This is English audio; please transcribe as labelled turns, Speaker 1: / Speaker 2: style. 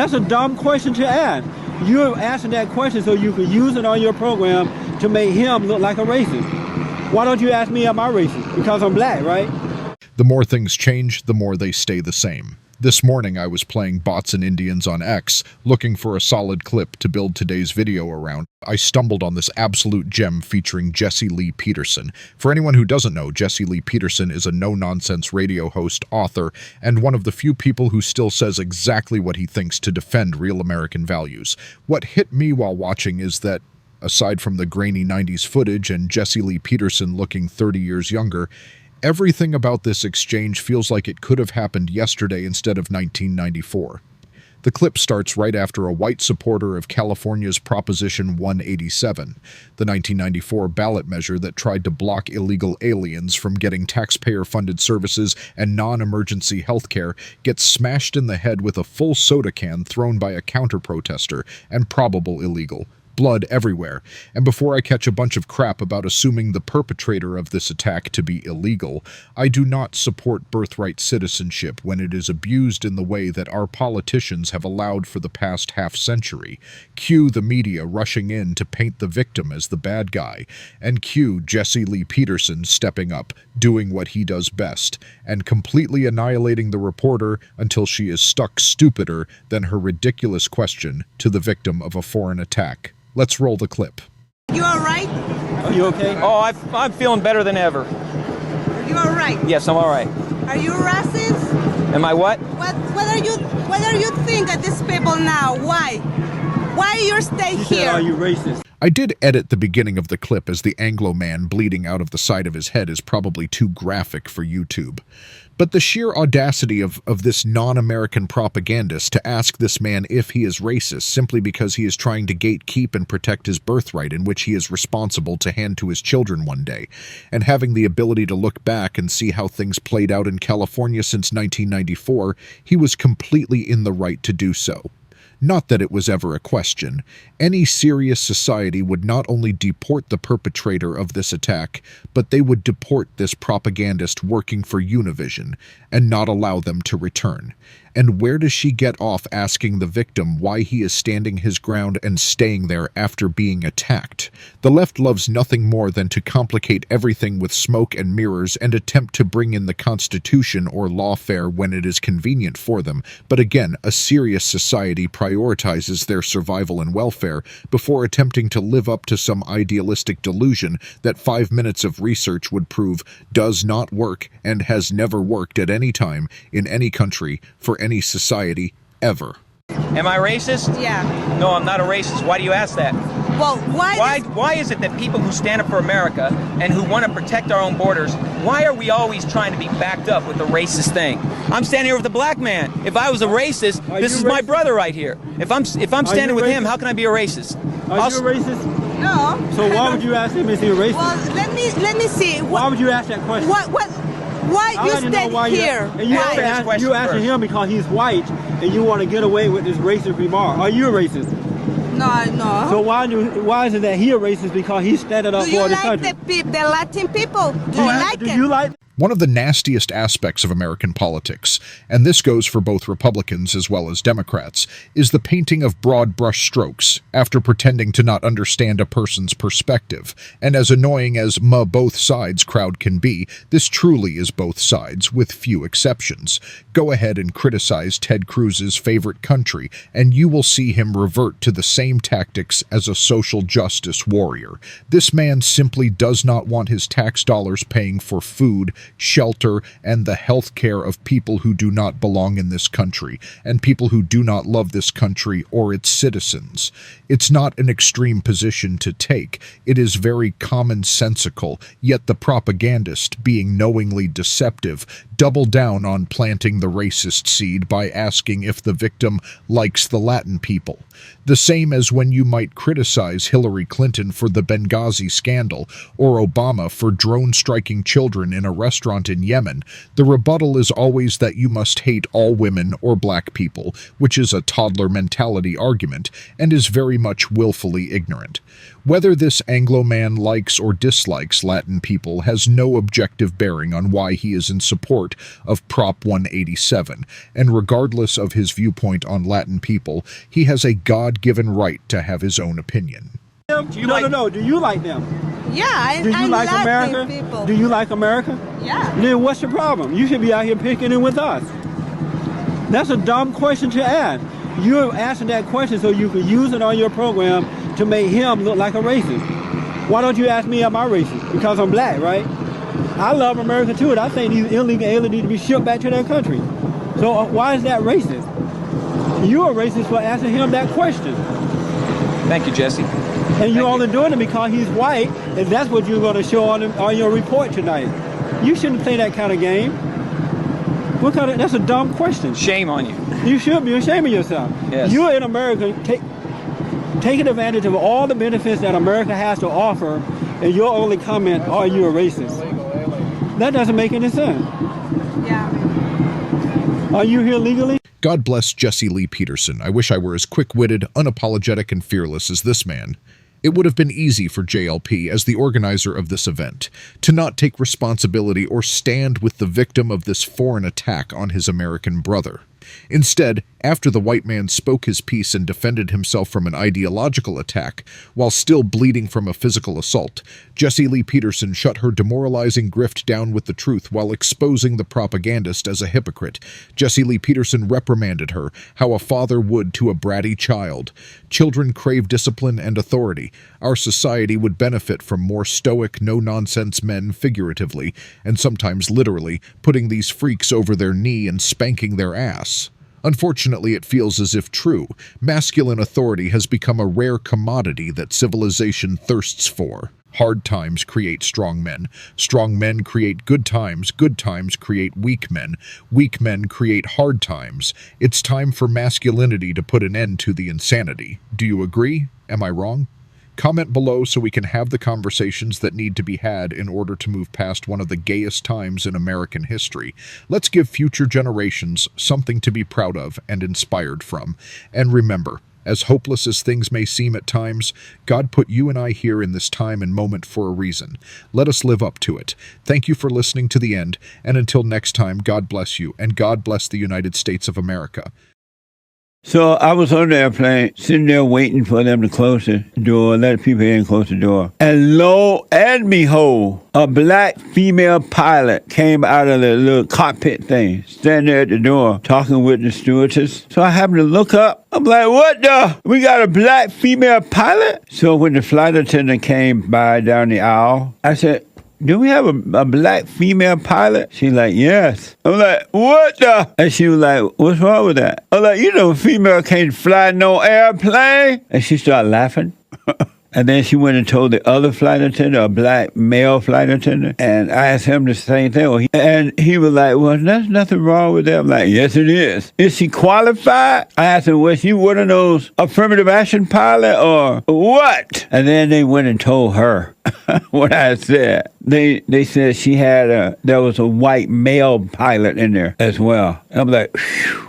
Speaker 1: That's a dumb question to ask. You're asking that question so you can use it on your program to make him look like a racist. Why don't you ask me, am I racist? Because I'm black, right?
Speaker 2: The more things change, the more they stay the same. This morning I was playing Bots and Indians on X, looking for a solid clip to build today's video around. I stumbled on this absolute gem featuring Lee Peterson. For anyone who doesn't know, Lee Peterson is a no-nonsense radio host, author, and one of the few people who still says exactly what he thinks to defend real American values. What hit me while watching is that, aside from the grainy 90s footage and Lee Peterson looking 30 years younger, everything about this exchange feels like it could have happened yesterday instead of 1994. The clip starts right after a white supporter of California's Proposition 187, the 1994 ballot measure that tried to block illegal aliens from getting taxpayer-funded services and non-emergency health care, gets smashed in the head with a full soda can thrown by a counter-protester and probable illegal. Blood everywhere, and before I catch a bunch of crap about assuming the perpetrator of this attack to be illegal, I do not support birthright citizenship when it is abused in the way that our politicians have allowed for the past half-century. Cue the media rushing in to paint the victim as the bad guy, and cue Lee Peterson stepping up, doing what he does best, and completely annihilating the reporter until she is stuck stupider than her ridiculous question to the victim of a foreign attack. Let's roll the clip.
Speaker 3: You all right?
Speaker 1: Are you okay?
Speaker 4: Oh, I'm feeling better than ever.
Speaker 3: Are you all right?
Speaker 4: Yes, I'm all right.
Speaker 3: Are you racist?
Speaker 4: Am I what?
Speaker 3: What are you think of these people now? Why? Why you stay
Speaker 1: She
Speaker 3: here?
Speaker 1: said, are you racist?
Speaker 2: I did edit the beginning of the clip as the Anglo man bleeding out of the side of his head is probably too graphic for YouTube. But the sheer audacity of this non-American propagandist to ask this man if he is racist simply because he is trying to gatekeep and protect his birthright in which he is responsible to hand to his children one day, and having the ability to look back and see how things played out in California since 1994, he was completely in the right to do so. Not that it was ever a question. Any serious society would not only deport the perpetrator of this attack, but they would deport this propagandist working for Univision and not allow them to return. And where does she get off asking the victim why he is standing his ground and staying there after being attacked? The left loves nothing more than to complicate everything with smoke and mirrors and attempt to bring in the Constitution or lawfare when it is convenient for them. But again, a serious society prioritizes their survival and welfare before attempting to live up to some idealistic delusion that 5 minutes of research would prove does not work and has never worked at any time in any country for any society ever.
Speaker 4: Am I racist?
Speaker 3: Yeah.
Speaker 4: No, I'm not a racist. Why do you ask that?
Speaker 3: Well,
Speaker 4: Why is it that people who stand up for America and who want to protect our own borders, why are we always trying to be backed up with the racist thing? I'm standing here with a black man. If I was a racist, this is my brother right here. If I'm standing with him, how can I be a racist?
Speaker 1: Are you a racist?
Speaker 3: No.
Speaker 1: So why would you ask him is he a racist?
Speaker 3: Well, let me see.
Speaker 1: Why would you ask that question?
Speaker 3: Why you stand here?
Speaker 1: And you asking him because he's white and you want to get away with this racist remark. Are you a racist?
Speaker 3: No.
Speaker 1: So why is it that he a racist because he's standing up for the country?
Speaker 3: Do you like the Latin people? Do you like
Speaker 1: do
Speaker 3: it?
Speaker 1: You like?
Speaker 2: One of the nastiest aspects of American politics, and this goes for both Republicans as well as Democrats, is the painting of broad brush strokes after pretending to not understand a person's perspective. And as annoying as both sides crowd can be, this truly is both sides, with few exceptions. Go ahead and criticize Ted Cruz's favorite country, and you will see him revert to the same tactics as a social justice warrior. This man simply does not want his tax dollars paying for food, shelter, and the health care of people who do not belong in this country, and people who do not love this country or its citizens. It's not an extreme position to take. It is very commonsensical, yet the propagandist, being knowingly deceptive, double down on planting the racist seed by asking if the victim likes the Latin people. The same as when you might criticize Hillary Clinton for the Benghazi scandal or Obama for drone-striking children in a restaurant restaurant in Yemen, the rebuttal is always that you must hate all women or black people, which is a toddler mentality argument and is very much willfully ignorant. Whether this Anglo man likes or dislikes Latin people has no objective bearing on why he is in support of Prop 187, and regardless of his viewpoint on Latin people, he has a God-given right to have his own opinion.
Speaker 1: No. Do you like them?
Speaker 3: Yeah,
Speaker 1: Do you like
Speaker 3: Latin
Speaker 1: America?
Speaker 3: people.
Speaker 1: Do you like America?
Speaker 3: Yeah.
Speaker 1: Then what's the problem? You should be out here picking it with us. That's a dumb question to ask. You're asking that question so you can use it on your program to make him look like a racist. Why don't you ask me am I racist? Because I'm black, right? I love America too, and I think these illegal aliens need to be shipped back to their country. So why is that racist? You're a racist for asking him that question.
Speaker 4: Thank you, Jesse.
Speaker 1: And you're only doing it because he's white, and that's what you're going to show on your report tonight. You shouldn't play that kind of game. That's a dumb question.
Speaker 4: Shame on you.
Speaker 1: You should be ashamed of yourself.
Speaker 4: Yes.
Speaker 1: You're in America taking advantage of all the benefits that America has to offer, and your only comment, are you a racist? That doesn't make any sense.
Speaker 3: Yeah.
Speaker 1: Are you here legally?
Speaker 2: God bless Jesse Lee Peterson. I wish I were as quick-witted, unapologetic, and fearless as this man. It would have been easy for JLP, as the organizer of this event, to not take responsibility or stand with the victim of this foreign attack on his American brother. Instead, after the white man spoke his piece and defended himself from an ideological attack, while still bleeding from a physical assault, Jesse Lee Peterson shut her demoralizing grift down with the truth while exposing the propagandist as a hypocrite. Jesse Lee Peterson reprimanded her, how a father would to a bratty child. Children crave discipline and authority. Our society would benefit from more stoic, no-nonsense men figuratively, and sometimes literally, putting these freaks over their knee and spanking their ass. Unfortunately, it feels as if true, masculine authority has become a rare commodity that civilization thirsts for. Hard times create strong men create good times create weak men create hard times. It's time for masculinity to put an end to the insanity. Do you agree? Am I wrong? Comment below so we can have the conversations that need to be had in order to move past one of the gayest times in American history. Let's give future generations something to be proud of and inspired from. And remember, as hopeless as things may seem at times, God put you and I here in this time and moment for a reason. Let us live up to it. Thank you for listening to the end, and until next time, God bless you, and God bless the United States of America.
Speaker 5: So I was on the airplane, sitting there waiting for them to close the door, let people in and close the door. And lo and behold, a black female pilot came out of the little cockpit thing, standing there at the door, talking with the stewardess. So I happened to look up. I'm like, what the? We got a black female pilot? So when the flight attendant came by down the aisle, I said, do we have a black female pilot? She's like, yes. I'm like, what the? And she was like, what's wrong with that? I'm like, female can't fly no airplane. And she started laughing. And then she went and told the other flight attendant, a black male flight attendant, and I asked him the same thing. And he was like, well, there's nothing wrong with that. I'm like, yes, it is. Is she qualified? I asked him, was she one of those affirmative action pilot or what? And then they went and told her what I said. They said there was a white male pilot in there as well. I'm like, phew.